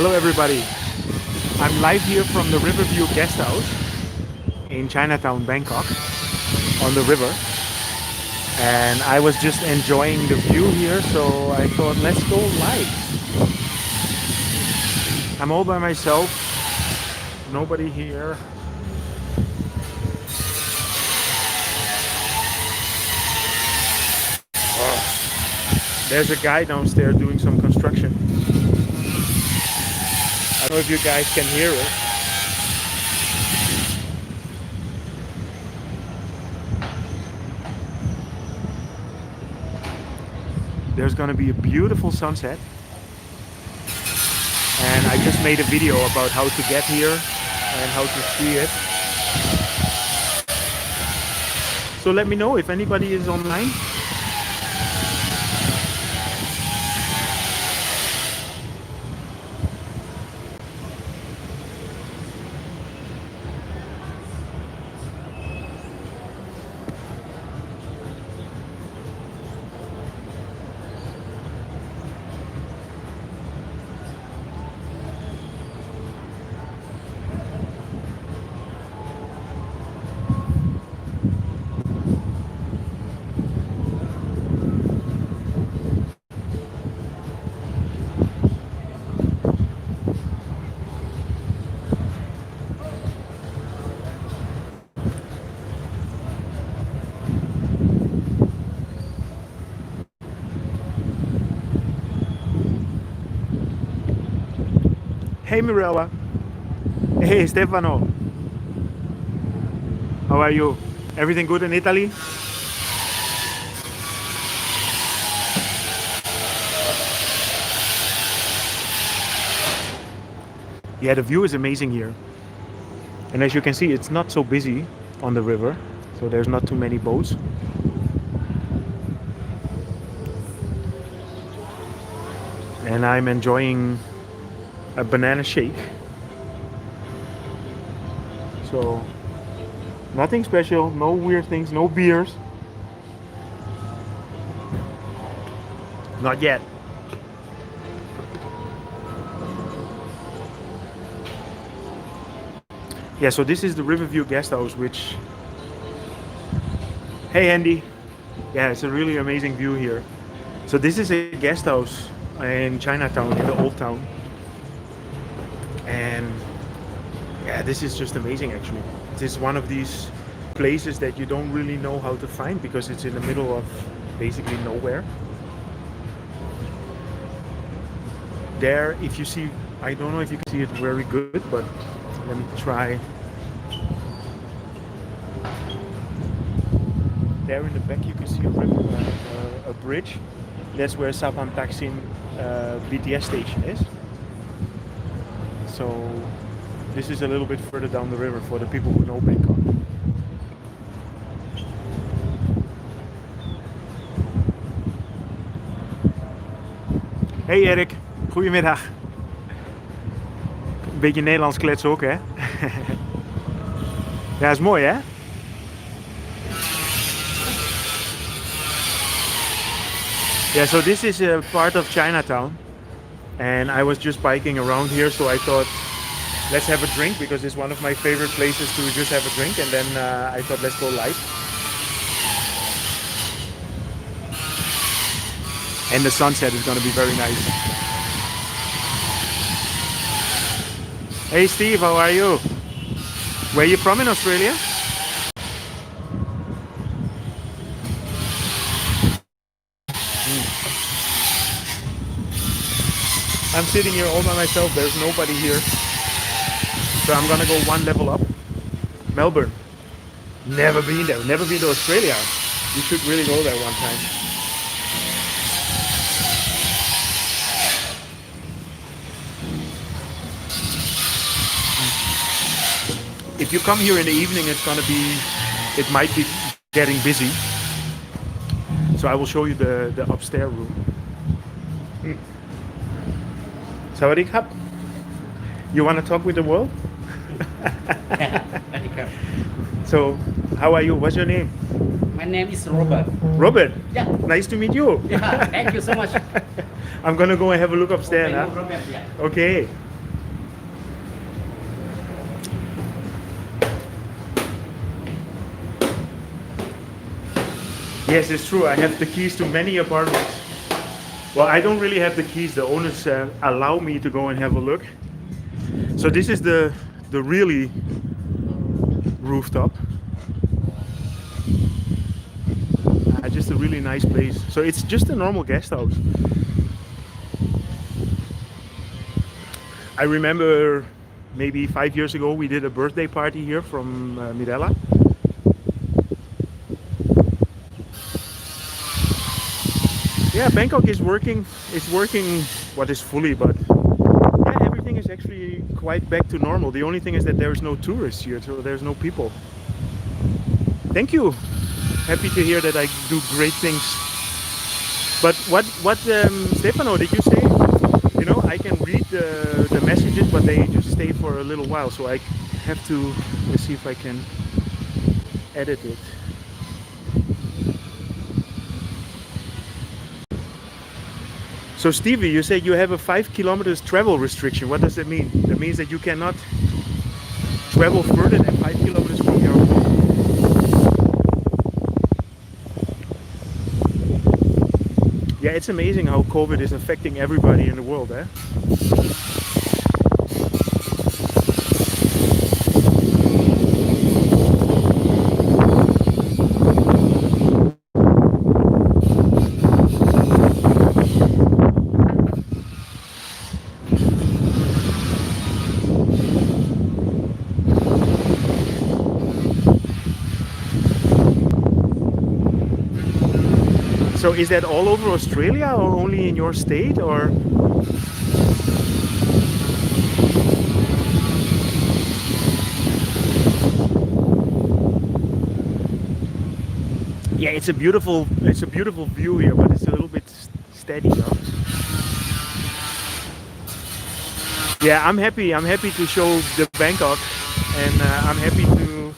Hello everybody. I'm live here from the Riverview Guesthouse in Chinatown, Bangkok, on the river. And I was just enjoying the view here, so I thought let's go live. I'm all by myself, nobody here. Oh, there's a guy downstairs doing some construction. I don't know if you guys can hear it. There's gonna be a beautiful sunset. And I just made a video about how to get here and how to see it. So let me know if anybody is online. Hey Mirella. Hey Stefano. How are you? Everything good in Italy? Yeah, the view is amazing here. And as you can see, it's not so busy on the river, so there's not too many boats. And I'm enjoying a banana shake. So nothing special, no weird things, no beers. Not yet. Yeah, so this is the Riverview Guesthouse, which... Hey Andy. Yeah, it's a really amazing view here. So this is a guest house in Chinatown, in the old town. And yeah, this is just amazing actually. This is one of these places that you don't really know how to find because it's in the middle of basically nowhere. There, if you see, I don't know if you can see it very good, but let me try. There in the back you can see a bridge. That's where Sapam Taksin BTS station is. So this is a little bit further down the river for the people who know Bangkok. Hey Erik, goedemiddag. Een beetje Nederlands kletsen ook, hè? Ja, is mooi, hè? Yeah, so this is a part of Chinatown. And I was just biking around here, so I thought, let's have a drink, because it's one of my favorite places to just have a drink. And then I thought, let's go live. And the sunset is going to be very nice. Hey Steve, how are you? Where are you from in Australia? I'm sitting here all by myself, there's nobody here. So I'm gonna go one level up. Melbourne. Never been there, never been to Australia. You should really go there one time. If you come here in the evening, it might be getting busy. So I will show you the upstairs room. Sawadee krap. You want to talk with the world? So, how are you? What's your name? My name is Robert. Robert? Yeah. Nice to meet you. Yeah, thank you so much. I'm gonna go and have a look upstairs. Okay, Huh? no problem, yeah. Okay. Yes, it's true. I have the keys to many apartments. Well, I don't really have the keys. The owners allow me to go and have a look. So this is the really rooftop. Just a really nice place. So it's just a normal guest house. I remember maybe 5 years ago we did a birthday party here from Mirella. Yeah, Bangkok is working. It's working what is fully, but yeah, everything is actually quite back to normal. The only thing is that there's no tourists here, so there's no people. Thank you. Happy to hear that I do great things. But what Stefano, did you say? You know, I can read the messages, but they just stay for a little while, so I have to see if I can edit it. So Stevie, you said you have a 5 kilometers travel restriction. What does that mean? That means that you cannot travel further than 5 kilometers from your home. Yeah, it's amazing how COVID is affecting everybody in the world, eh? So is that all over Australia or only in your state, or? Yeah, it's a beautiful view here, but it's a little bit steady, huh? Yeah, I'm happy to show the Bangkok, and I'm happy to,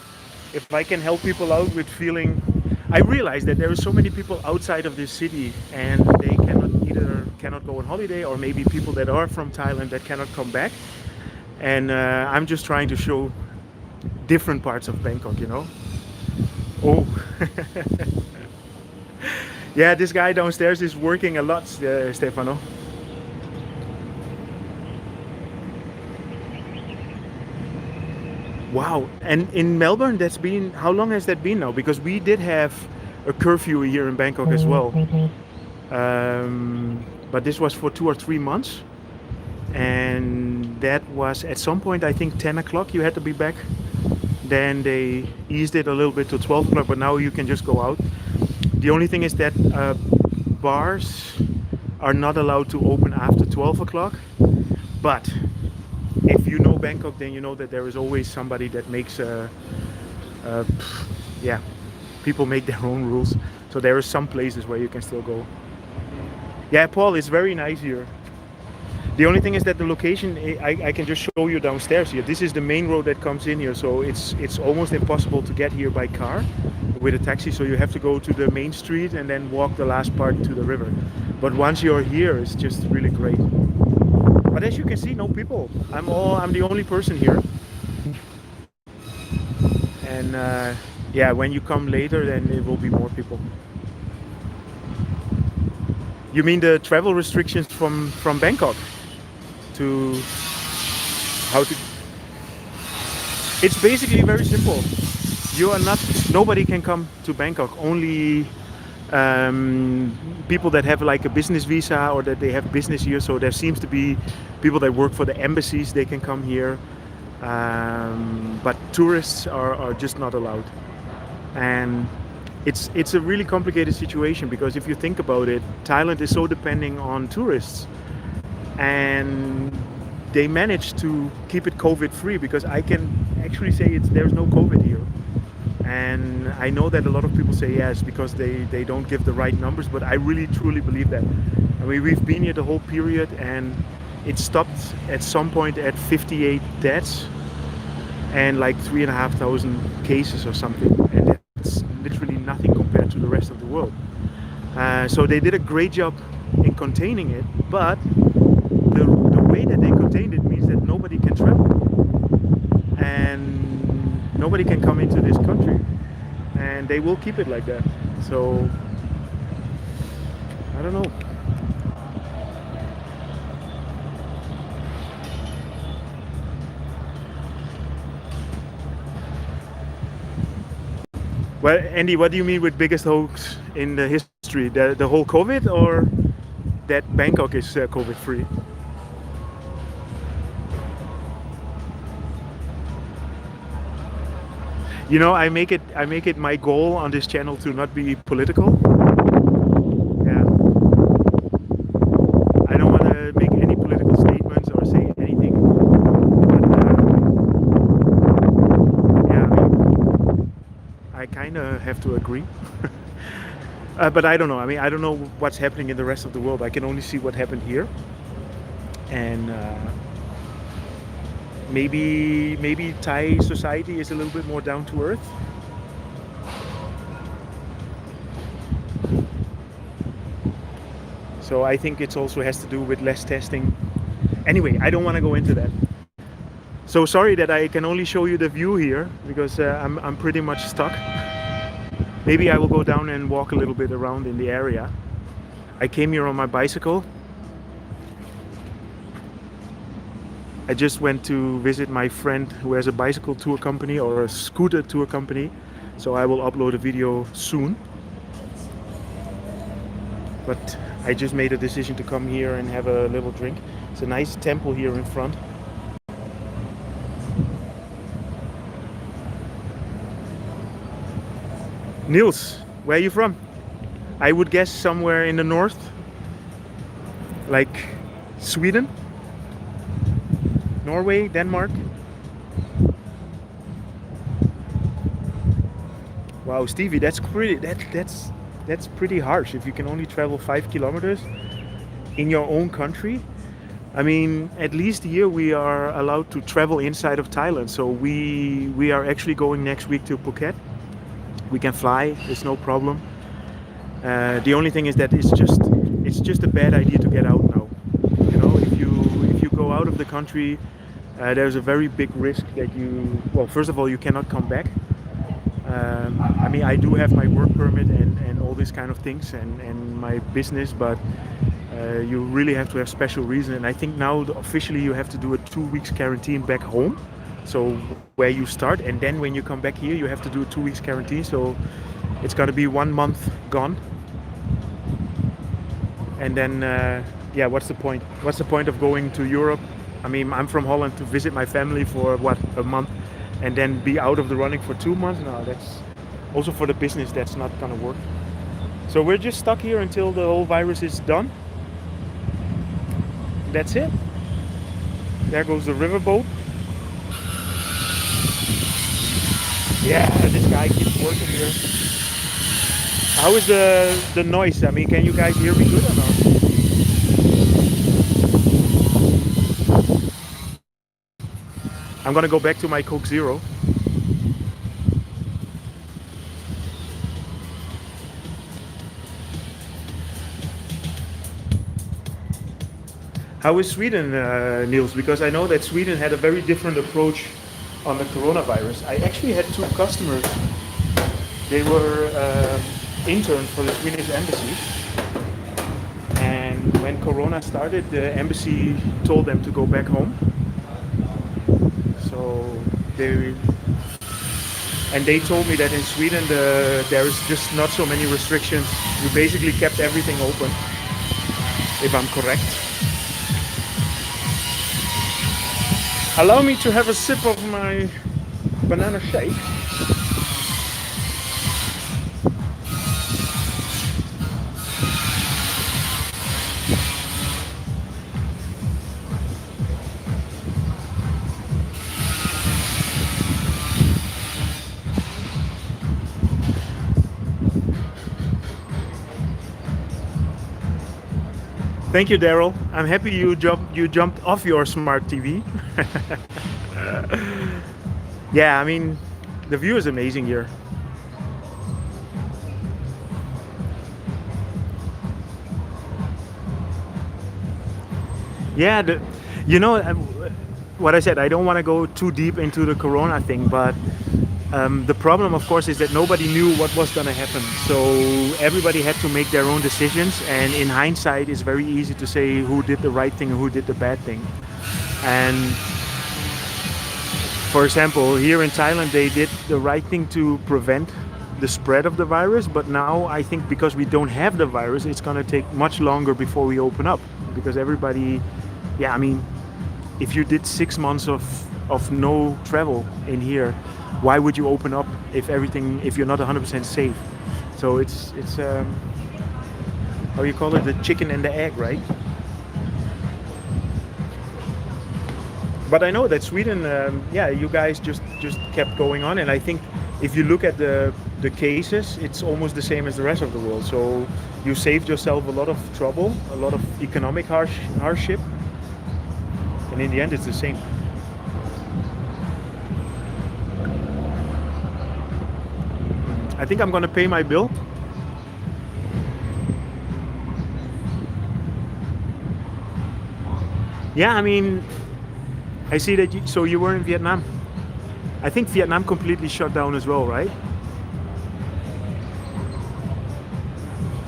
if I can help people out with feeling. I realize that there are so many people outside of this city, and they cannot go on holiday, or maybe people that are from Thailand that cannot come back. And I'm just trying to show different parts of Bangkok, you know. Oh, yeah, this guy downstairs is working a lot, Stefano. Wow, and in Melbourne, that's been, how long has that been now? Because we did have a curfew here in Bangkok as well. But this was for 2 or 3 months. And that was at some point, I think 10 o'clock you had to be back. Then they eased it a little bit to 12 o'clock, but now you can just go out. The only thing is that bars are not allowed to open after 12 o'clock. But if you know Bangkok, then you know that there is always somebody that makes yeah, people make their own rules. So there are some places where you can still go. Yeah, Paul, it's very nice here. The only thing is that the location, I can just show you downstairs here. This is the main road that comes in here, so it's almost impossible to get here by car with a taxi. So you have to go to the main street and then walk the last part to the river. But once you're here, it's just really great. But as you can see, no people. I'm the only person here. And yeah, when you come later, then it will be more people. You mean the travel restrictions from Bangkok to how to? It's basically very simple. You are not. Nobody can come to Bangkok. Only people that have like a business visa or that they have business here. So there seems to be people that work for the embassies. They can come here, but tourists are just not allowed. And it's a really complicated situation, because if you think about it, Thailand is so depending on tourists, and they managed to keep it COVID free, because I can actually say there's no COVID here. And I know that a lot of people say yes because they don't give the right numbers, but I really truly believe that. I mean, we've been here the whole period, and it stopped at some point at 58 deaths and like 3,500 cases or something, and that's literally nothing compared to the rest of the world. So they did a great job in containing it, but the way that they contained it means that nobody can travel and nobody can come into this country, and they will keep it like that. So I don't know. Well, Andy, what do you mean with biggest hoax in the history? The whole COVID, or that Bangkok is COVID free? You know, I make it my goal on this channel to not be political. Yeah, I don't want to make any political statements or say anything. But yeah, I kind of have to agree. But I don't know. I mean, I don't know what's happening in the rest of the world. I can only see what happened here, and maybe Thai society is a little bit more down to earth. So I think it also has to do with less testing. Anyway, I don't want to go into that. So sorry that I can only show you the view here because I'm pretty much stuck. Maybe I will go down and walk a little bit around in the area. I came here on my bicycle. I just went to visit my friend who has a bicycle tour company or a scooter tour company. So I will upload a video soon. But I just made a decision to come here and have a little drink. It's a nice temple here in front. Niels, where are you from? I would guess somewhere in the north, like Sweden, Norway, Denmark. Wow, Stevie, that's pretty harsh. If you can only travel 5 kilometers in your own country, I mean, at least here we are allowed to travel inside of Thailand. So we are actually going next week to Phuket. We can fly, it's no problem. The only thing is that it's just a bad idea to get out now. You know, if you go out of the country, there's a very big risk that well, first of all, you cannot come back. I mean, I do have my work permit and all these kind of things and my business, but you really have to have special reason. And I think now officially you have to do a 2 weeks quarantine back home. So where you start, and then when you come back here, you have to do a 2 weeks quarantine. So it's going to be 1 month gone. And then, yeah, what's the point? What's the point of going to Europe? I mean, I'm from Holland to visit my family for what, a month, and then be out of the running for 2 months? No, that's also for the business, that's not going to work. So we're just stuck here until the whole virus is done. That's it. There goes the riverboat. Yeah, this guy keeps working here. How is the noise? I mean, can you guys hear me good or not? I'm gonna go back to my Coke Zero. How is Sweden, Niels? Because I know that Sweden had a very different approach on the coronavirus. I actually had 2 customers. They were interns for the Swedish embassy, and when Corona started, the embassy told them to go back home. So they told me that in Sweden there is just not so many restrictions. You basically kept everything open, if I'm correct. Allow me to have a sip of my banana shake. Thank you, Daryl. I'm happy you jumped off your smart TV. Yeah, I mean, the view is amazing here. Yeah, what I said, I don't want to go too deep into the Corona thing, but The problem, of course, is that nobody knew what was going to happen. So everybody had to make their own decisions. And in hindsight, it's very easy to say who did the right thing and who did the bad thing. And for example, here in Thailand, they did the right thing to prevent the spread of the virus. But now I think because we don't have the virus, it's going to take much longer before we open up. Because everybody, yeah, I mean, if you did 6 months of no travel in here, why would you open up if you're not 100% safe? So it's how you call it, the chicken and the egg, right? But I know that Sweden, yeah, you guys just kept going on, and I think if you look at the cases, it's almost the same as the rest of the world. So you saved yourself a lot of trouble, a lot of economic hardship, and in the end, it's the same. I think I'm gonna pay my bill. Yeah, I mean, I see that so you were in Vietnam. I think Vietnam completely shut down as well, right?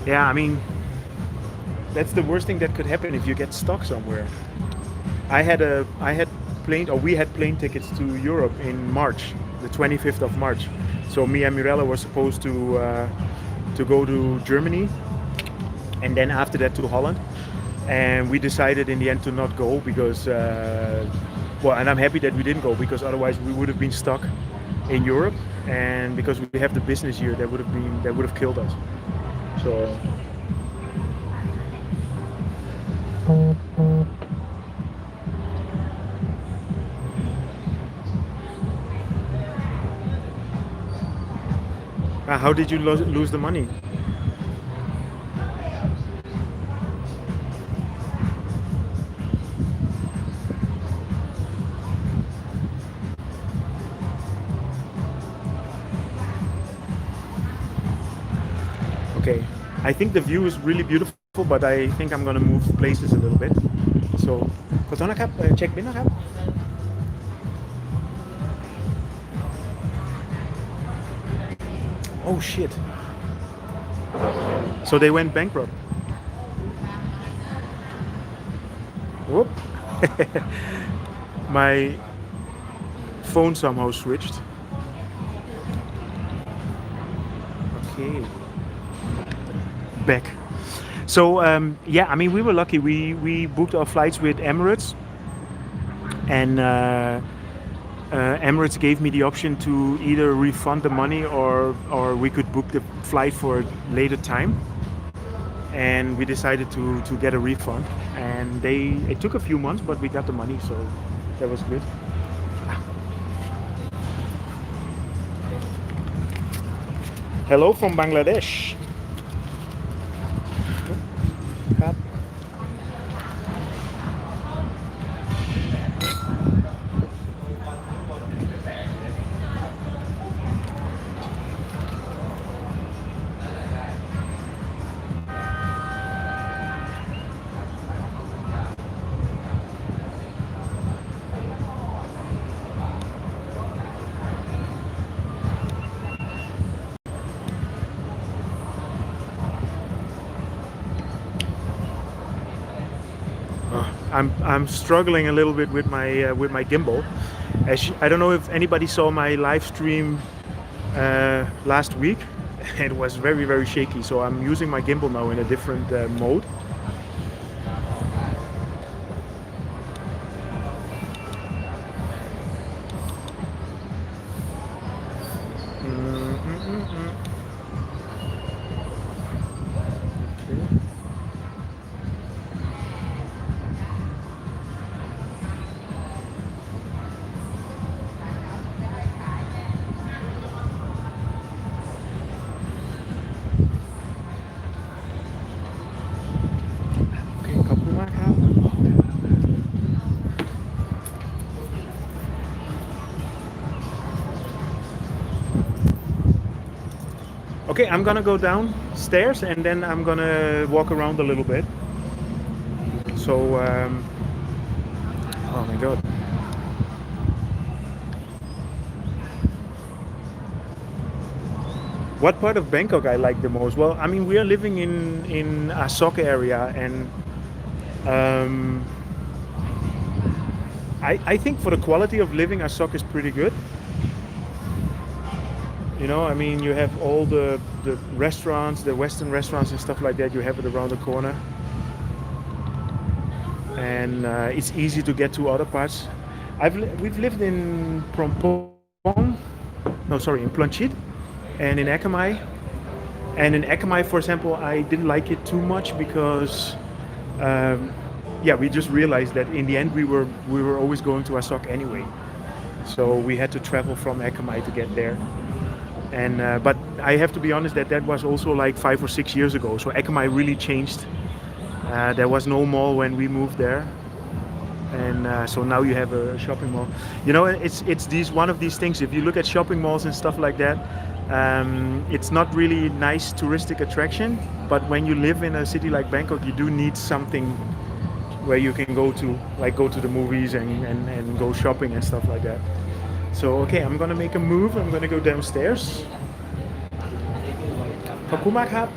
Yeah, I mean, that's the worst thing that could happen if you get stuck somewhere. We had plane tickets to Europe in March, the 25th of March. So me and Mirella were supposed to go to Germany, and then after that to Holland. And we decided in the end to not go because, well, and I'm happy that we didn't go because otherwise we would have been stuck in Europe, and because we have the business here, that would have killed us. So. How did you lose the money? Okay, I think the view is really beautiful, but I think I'm gonna move places a little bit. So ขอโทษนะครับเช็คบิลนะครับ Oh shit. So they went bankrupt. Whoop. My phone somehow switched. Okay. Back. So yeah, I mean, we were lucky. We booked our flights with Emirates, and Emirates gave me the option to either refund the money or we could book the flight for a later time. And we decided to get a refund. And it took a few months, but we got the money, so that was good. Hello from Bangladesh. I'm struggling a little bit with my gimbal. I don't know if anybody saw my live stream last week. It was very, very shaky, so I'm using my gimbal now in a different mode. Okay, I'm gonna go downstairs and then I'm gonna walk around a little bit. So, oh my god. What part of Bangkok I like the most? Well, I mean, we are living in Asok area, and um, I think for the quality of living, Asok is pretty good. You know, I mean, you have all the restaurants, the Western restaurants and stuff like that. You have it around the corner, and it's easy to get to other parts. We've lived in Prompong, no, sorry, in Planchit, and in Ekamai. And in Ekamai, for example, I didn't like it too much because, um, yeah, we just realized that in the end we were always going to Asok anyway, so we had to travel from Ekamai to get there. And but I have to be honest that that was also like 5 or 6 years ago. So Ekamai really changed. There was no mall when we moved there, and so now you have a shopping mall. You know, it's these one of these things. If you look at shopping malls and stuff like that, it's not really nice touristic attraction. But when you live in a city like Bangkok, you do need something where you can go to, like go to the movies and go shopping and stuff like that. So okay, I'm gonna make a move. I'm gonna go downstairs. ขอบคุณมากครับ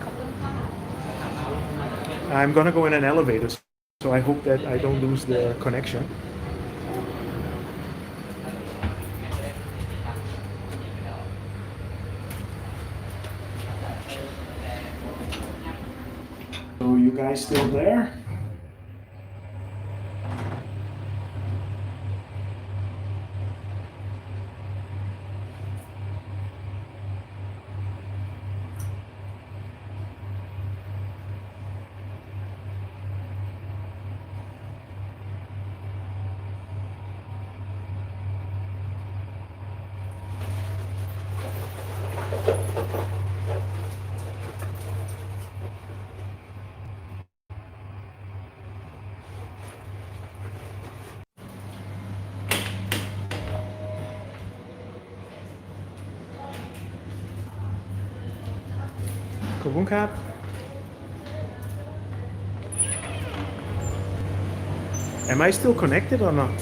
I'm gonna go in an elevator, so I hope that I don't lose the connection. So you guys still there? Khop. Am I still connected or not?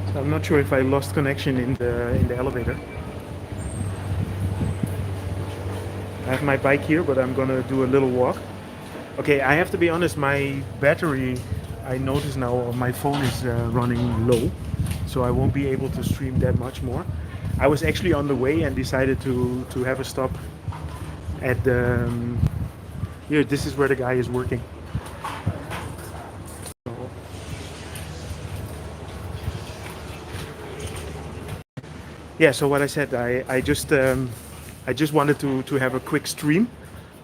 So I'm not sure if I lost connection in the elevator. I have my bike here, but I'm gonna do a little walk. Okay, I have to be honest, my battery, I notice now my phone is running low, so I won't be able to stream that much more. I was actually on the way and decided to have a stop at the here. This is where the guy is working. Yeah, so what I said, I just wanted to have a quick stream,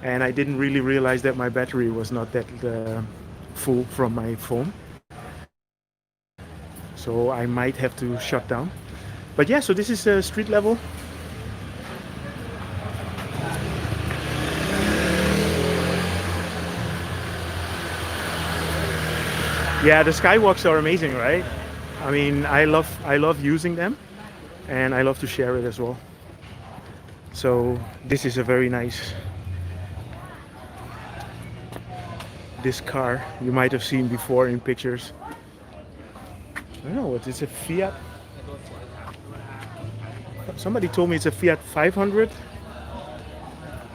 and I didn't really realize that my battery was not that full from my phone, so I might have to shut down. But yeah, so this is street level. Yeah, the skywalks are amazing, right? I mean, I love using them, and I love to share it as well. So this is a very nice, this car you might have seen before in pictures. I don't know what it's a Fiat. Somebody told me it's a Fiat 500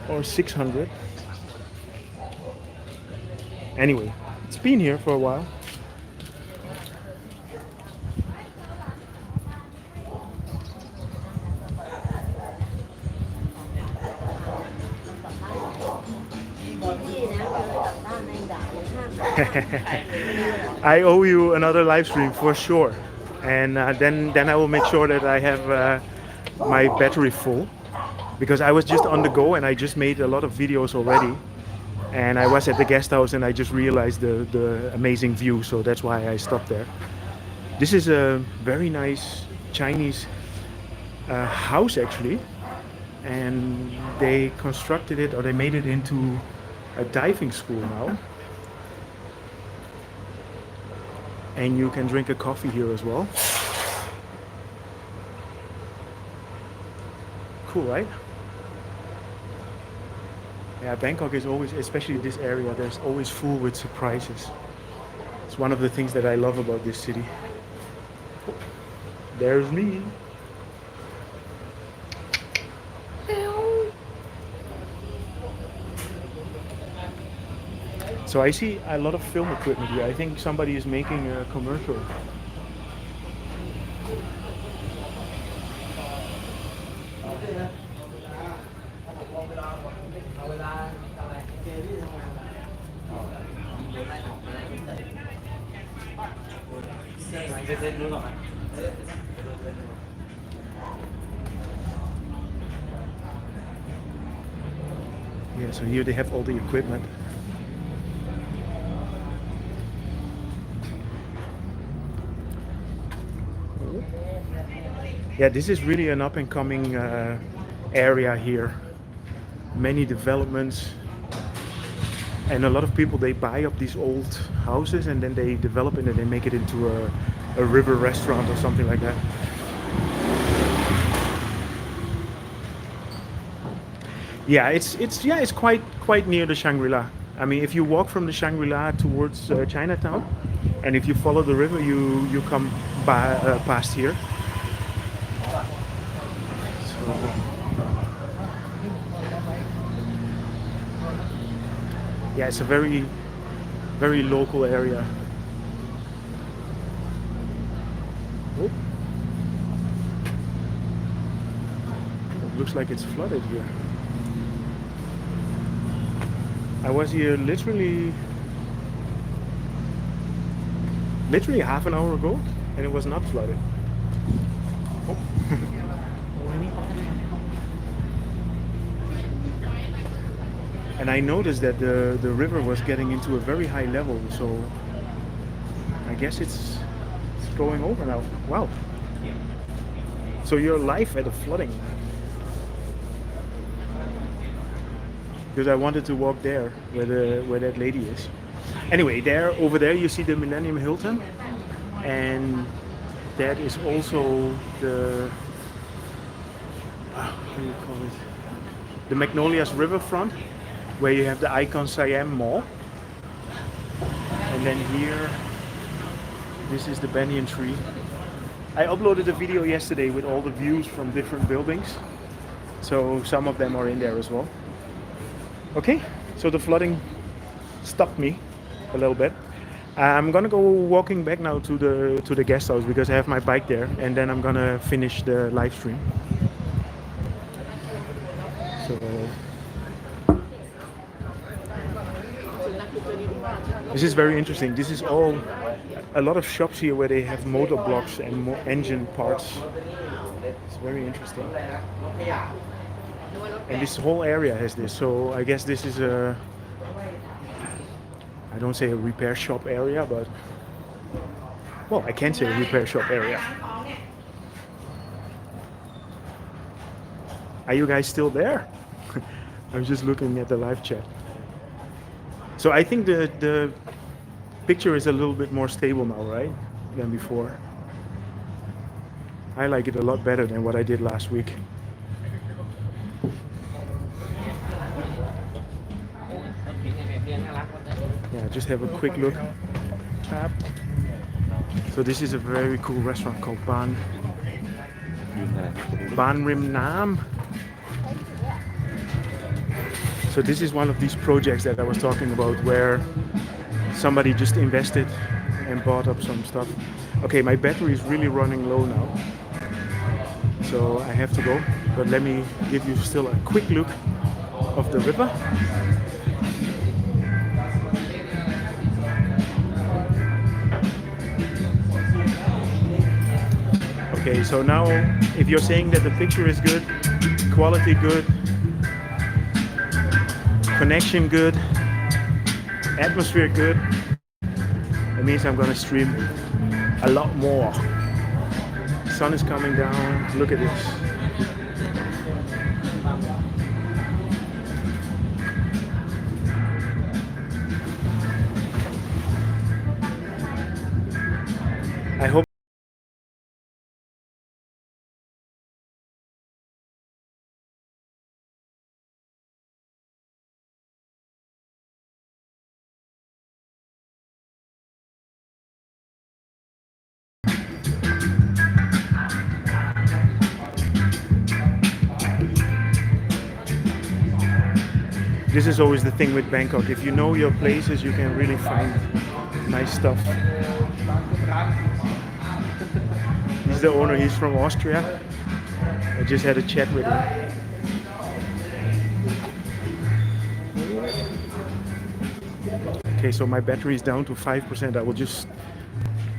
or 600. Anyway, it's been here for a while. I owe you another live stream for sure, and then I will make sure that I have my battery full, because I was just on the go and I just made a lot of videos already, and I was at the guest house and I just realized the amazing view, so that's why I stopped there. This is a very nice Chinese house actually, and they constructed it, or they made it into a diving school now. And you can drink a coffee here as well. Cool, right? Yeah, Bangkok is always, especially this area, there's always full with surprises. It's one of the things that I love about this city. There's me. So I see a lot of film equipment here. I think somebody is making a commercial. Yeah, so here they have all the equipment. Yeah, this is really an up and coming area here. Many developments, and a lot of people, they buy up these old houses and then they develop it and they make it into a river restaurant or something like that. Yeah, it's quite near the Shangri-La. I mean, if you walk from the Shangri-La towards Chinatown, and if you follow the river, you come by, past here. So, yeah, it's a very local area. Oh. It looks like it's flooded here. I was here literally half an hour ago, and it was not flooded. Oh. And I noticed that the river was getting into a very high level, so I guess it's going over now. Wow. So you're live at the flooding. Because I wanted to walk there where that lady is. Anyway, over there you see the Millennium Hilton, and that is also the what do you call it? The Magnolias Riverfront, where you have the Icon Siam Mall. And then here, this is the banyan tree. I uploaded a video yesterday with all the views from different buildings, so some of them are in there as well. Okay, so the flooding stopped me a little bit. I'm gonna go walking back now to the guest house because I have my bike there, and then I'm gonna finish the live stream. So this is very interesting. This is all a lot of shops here where they have motor blocks and engine parts. It's very interesting. And this whole area has this, so I guess this is I don't say a repair shop area, but well, I can say a repair shop area. Are you guys still there? I'm just looking at the live chat. So I think the picture is a little bit more stable now, right, than before. I like it a lot better than what I did last week. Yeah, just have a quick look. So this is a very cool restaurant called Ban Rim Nam. So this is one of these projects that I was talking about where somebody just invested and bought up some stuff. Okay, my battery is really running low now, so I have to go. But let me give you still a quick look of the river. Okay, so now if you're saying that the picture is good, quality good, connection good, atmosphere good, it means I'm gonna stream a lot more. Sun is coming down, look at this. I hope This is always the thing with Bangkok. If you know your places, you can really find nice stuff. He's the owner. He's from Austria. I just had a chat with him. Okay, so my battery is down to 5%.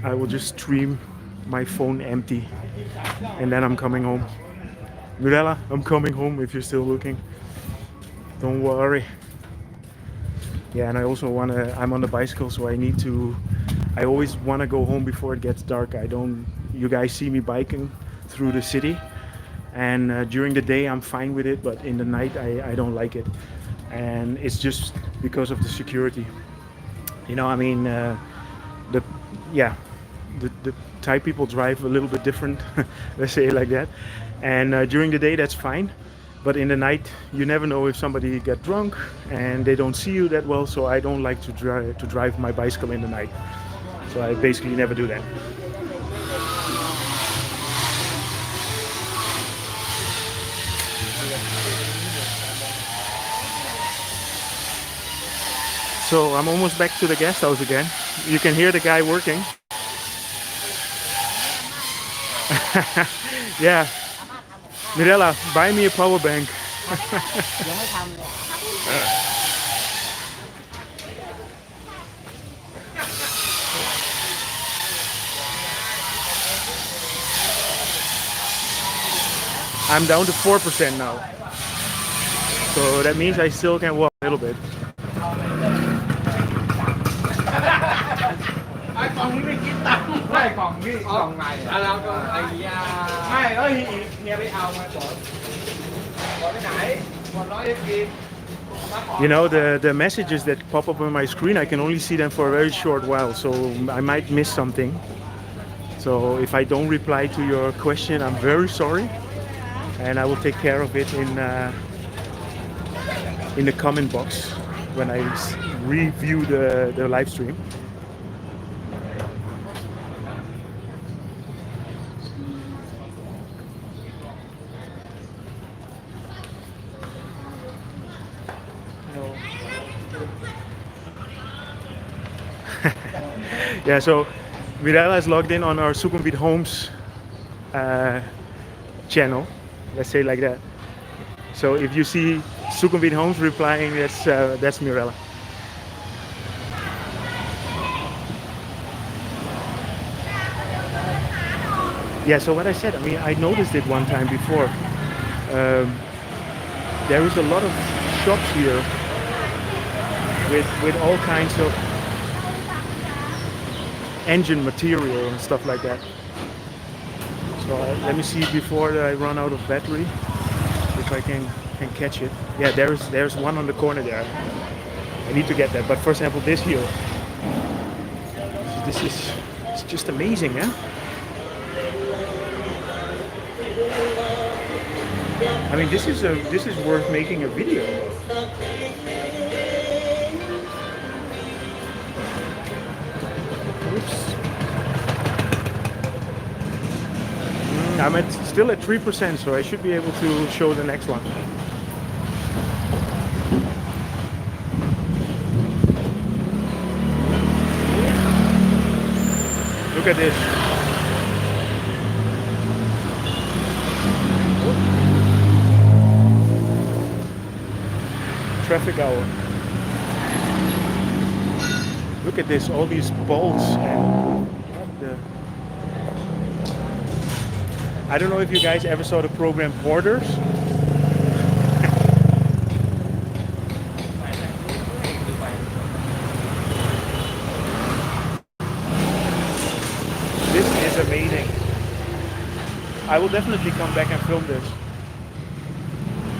I will just stream my phone empty, and then I'm coming home. Mirella, I'm coming home if you're still looking. Don't worry. Yeah, and I also I'm on the bicycle, so I always wanna go home before it gets dark. You guys see me biking through the city, and during the day I'm fine with it, but in the night I don't like it. And it's just because of the security. You know, I mean, the Thai people drive a little bit different, let's say it like that. And during the day that's fine, but in the night you never know if somebody get drunk and they don't see you that well. So I don't like to drive my bicycle in the night. So I basically never do that. So I'm almost back to the guest house again. You can hear the guy working. Yeah, Mirella, buy me a power bank. I'm down to 4% now. So that means I still can walk a little bit. ไอ้กล่องนี้ไม่คิดตังค์ไม่กล่องนี้กล่องไหนแล้วก็ไอ้ยาไม่แล้วเฮียไปเอามาก่อนไปไหนก่อนร้อยเอฟพี You know, the messages that pop up on my screen, I can only see them for a very short while, so I might miss something. So if I don't reply to your question, I'm very sorry, and I will take care of it in the comment box when I review the live stream. Yeah, so Mirella is logged in on our Sukhumvit Homes channel, let's say like that. So if you see Sukhumvit Homes replying, that's Mirella. Yeah, so what I said, I mean, I noticed it one time before. There is a lot of shops here with all kinds of engine material and stuff like that. So let me see before I run out of battery if I can catch it. Yeah, there's one on the corner there. I need to get that. But for example, this here, it's just amazing, eh? I mean, this is worth making a video. Oops. I'm still at 3%, so I should be able to show the next one. Look at this. Traffic hour. Look at this, all these bolts and I don't know if you guys ever saw the program Hoarders. This is amazing. I will definitely come back and film this.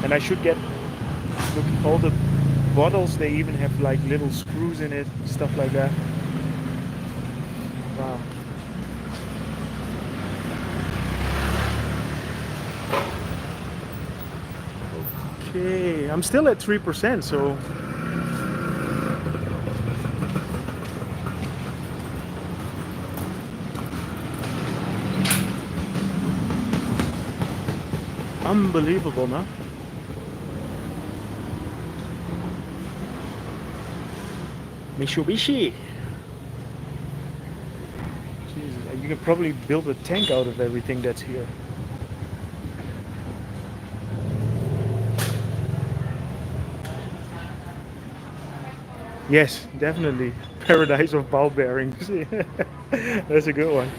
And I should get, look, all the bottles, they even have like little screws in it, stuff like that. Wow. Okay, I'm still at 3%, so unbelievable, no? Mitsubishi. Jesus, you can probably build a tank out of everything that's here. Yes, definitely. Paradise of ball bearings. That's a good one.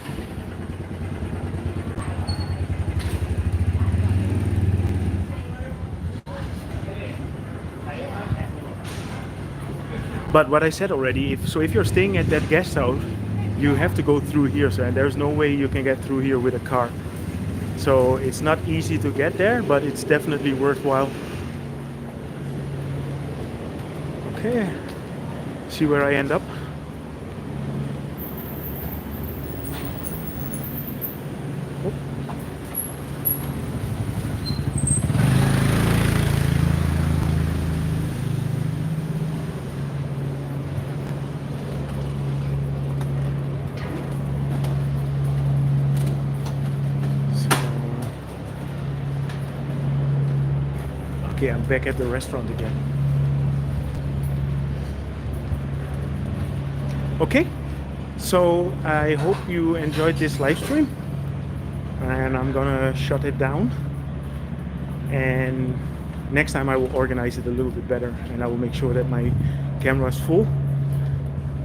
But what I said already, if you're staying at that guest house, you have to go through here, so and there's no way you can get through here with a car. So it's not easy to get there, but it's definitely worthwhile. Okay, see where I end up. Oh. Okay, I'm back at the restaurant again. Okay, so I hope you enjoyed this live stream, and I'm gonna shut it down, and next time I will organize it a little bit better, and I will make sure that my camera is full.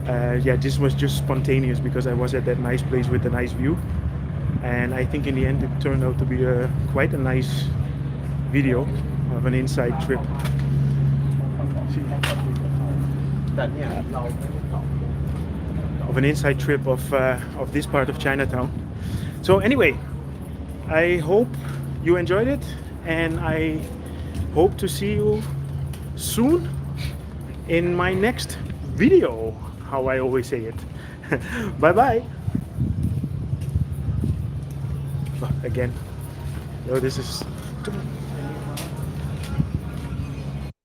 Yeah, this was just spontaneous because I was at that nice place with a nice view, and I think in the end it turned out to be quite a nice video of an inside trip. Of an inside trip of this part of Chinatown. So anyway, I hope you enjoyed it, and I hope to see you soon in my next video, how I always say it. Bye bye. Again, oh, this is